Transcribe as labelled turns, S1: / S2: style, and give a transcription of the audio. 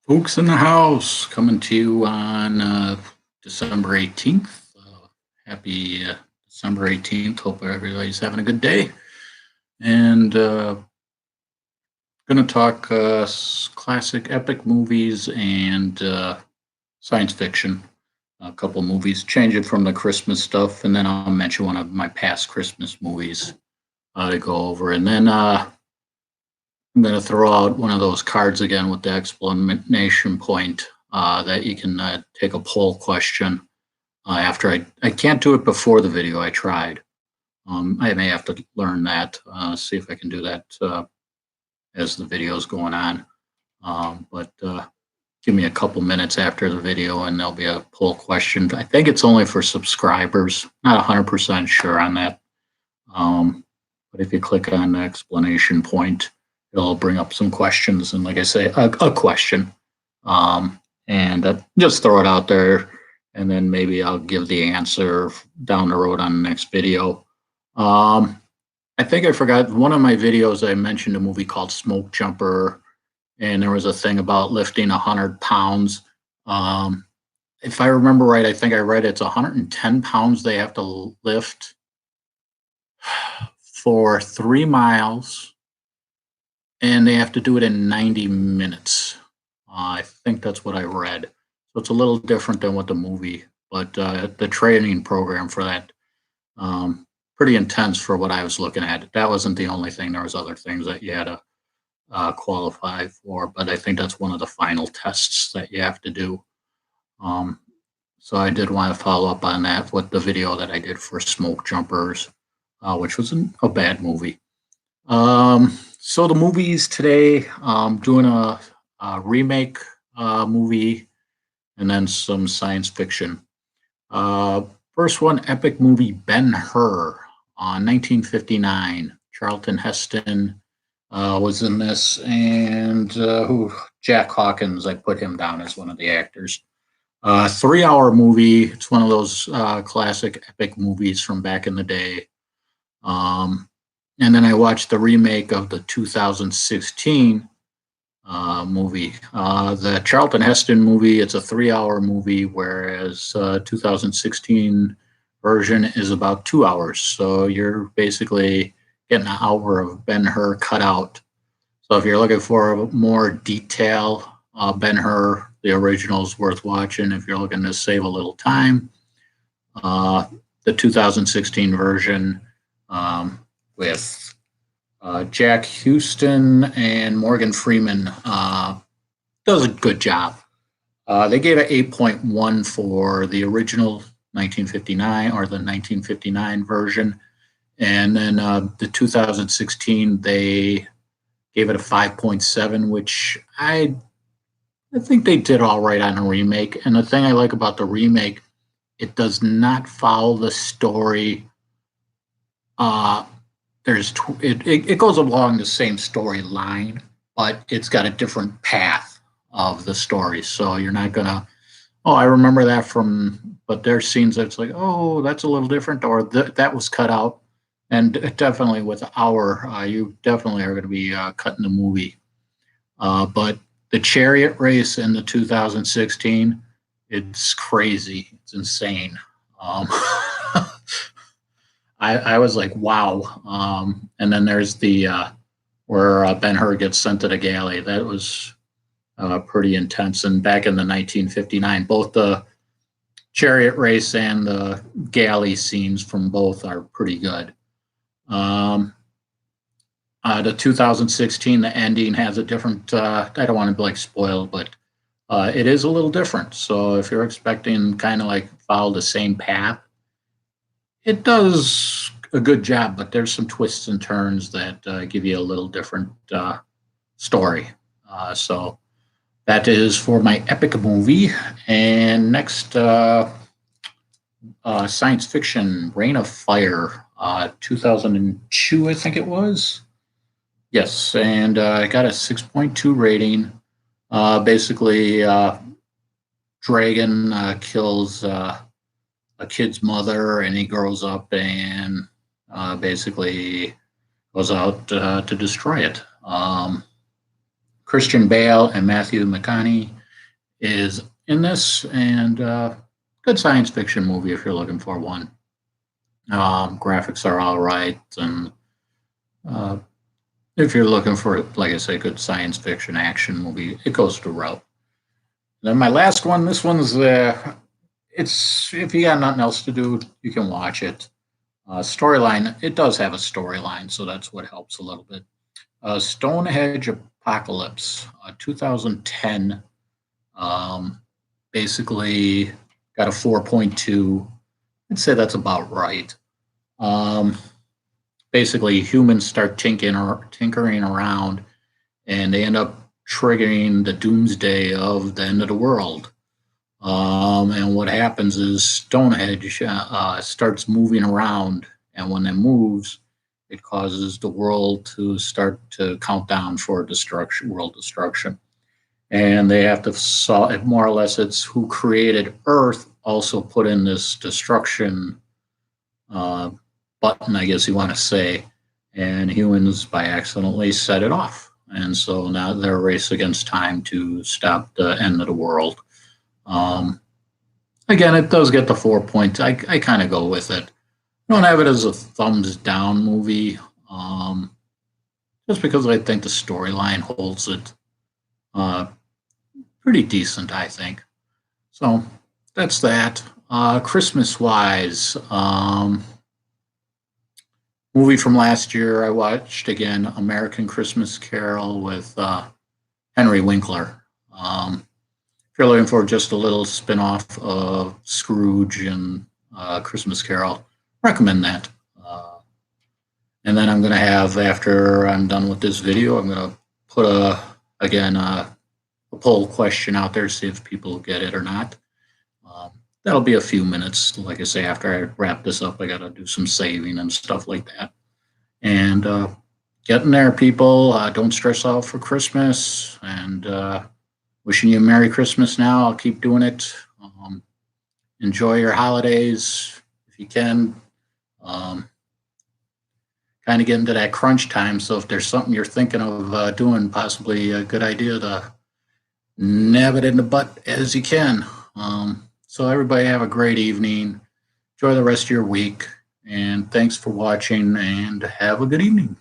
S1: Fuchs in the house, coming to you on December 18th. Happy December 18th. Hope everybody's having a good day. And going to talk classic epic movies and science fiction. A couple movies, change it from the Christmas stuff, and then I'll mention one of my past Christmas movies to go over. And then I'm going to throw out one of those cards again with the explanation point that you can take a poll question after I can't do it before the video. I tried. I may have to learn that, see if I can do that as the video is going on. But give me a couple minutes after the video and there'll be a poll question. I think it's only for subscribers. Not 100% sure on that. But if you click on the explanation point, it'll bring up some questions, and like I say, a question, and just throw it out there, and then maybe I'll give the answer down the road on the next video. I think I forgot one of my videos. I mentioned a movie called Smoke Jumper, and there was a thing about lifting 100 pounds. If I remember right, I think I read it's 110 pounds they have to lift for 3 miles. And they have to do it in 90 minutes. I think that's what I read. So it's a little different than what the movie, but the training program for that, pretty intense for what I was looking at. That wasn't the only thing. There was other things that you had to qualify for, but I think that's one of the final tests that you have to do. So I did want to follow up on that with the video that I did for Smoke Jumpers, which wasn't a bad movie. So the movies today, doing a remake movie and then some science fiction. First one, epic movie Ben-Hur on 1959. Charlton Heston was in this, and Jack Hawkins, I put him down as one of the actors. 3-hour movie. It's one of those classic epic movies from back in the day. And then I watched the remake of the 2016 movie. The Charlton Heston movie, it's a 3-hour movie, whereas 2016 version is about 2 hours. So you're basically getting an hour of Ben-Hur cut out. So if you're looking for more detail, Ben-Hur, the original is worth watching. If you're looking to save a little time, the 2016 version with Jack Huston and Morgan Freeman does a good job. They gave it 8.1 for the original 1959 or the 1959 version. And then the 2016, they gave it a 5.7, which I think they did all right on a remake. And the thing I like about the remake, it does not follow the story. It goes along the same storyline, but it's got a different path of the story. So you're not gonna, I remember that but there's scenes that's like, that's a little different, or that was cut out. And definitely with you definitely are going to be cutting the movie. But the chariot race in the 2016, it's crazy. It's insane. I was like, wow. And then there's the where Ben-Hur gets sent to the galley. That was pretty intense. And back in the 1959, both the chariot race and the galley scenes from both are pretty good. The 2016, the ending has a different, I don't want to be like spoiled, but it is a little different. So if you're expecting kind of like follow the same path, it does a good job, but there's some twists and turns that give you a little different story. So that is for my epic movie. And next, science fiction, Reign of Fire, 2002, I think it was. Yes, and I got a 6.2 rating. Basically, Dragon kills a kid's mother, and he grows up and basically goes out to destroy it. Christian Bale and Matthew McConaughey is in this, and good science fiction movie if you're looking for one. Graphics are all right, and uh, if you're looking for, like I say, good science fiction action movie, it goes the route. Then my last one. This one's it's if you got nothing else to do, you can watch it. Storyline, it does have a storyline, so that's what helps a little bit. Stonehenge Apocalypse, 2010. Um, Basically, got a 4.2. I'd say that's about right. Um, Basically, humans start tinkering around, and they end up triggering the doomsday of the end of the world. And what happens is Stonehenge starts moving around, and when it moves, it causes the world to start to count down for destruction, world destruction. And they have to solve it more or less. It's who created Earth also put in this destruction uh, button, I guess you want to say, and humans by accidentally set it off. And so now they're a race against time to stop the end of the world. Um, Again, it does get the 4 points. I kind of go with it. I don't have it as a thumbs down movie, just because I think the storyline holds it uh, pretty decent, I think. So that's that. Christmas wise, movie from last year I watched again, American Christmas Carol with Henry Winkler. If you're looking for just a little spin off of Scrooge and Christmas Carol, recommend that. And then I'm going to have, after I'm done with this video, I'm going to put a poll question out there, see if people get it or not. That'll be a few minutes. Like I say, after I wrap this up, I got to do some saving and stuff like that. And getting there, people. Don't stress out for Christmas. And wishing you a Merry Christmas now. I'll keep doing it. Enjoy your holidays if you can. Kind of get into that crunch time. So if there's something you're thinking of doing, possibly a good idea to nab it in the butt as you can. So everybody have a great evening. Enjoy the rest of your week. And thanks for watching and have a good evening.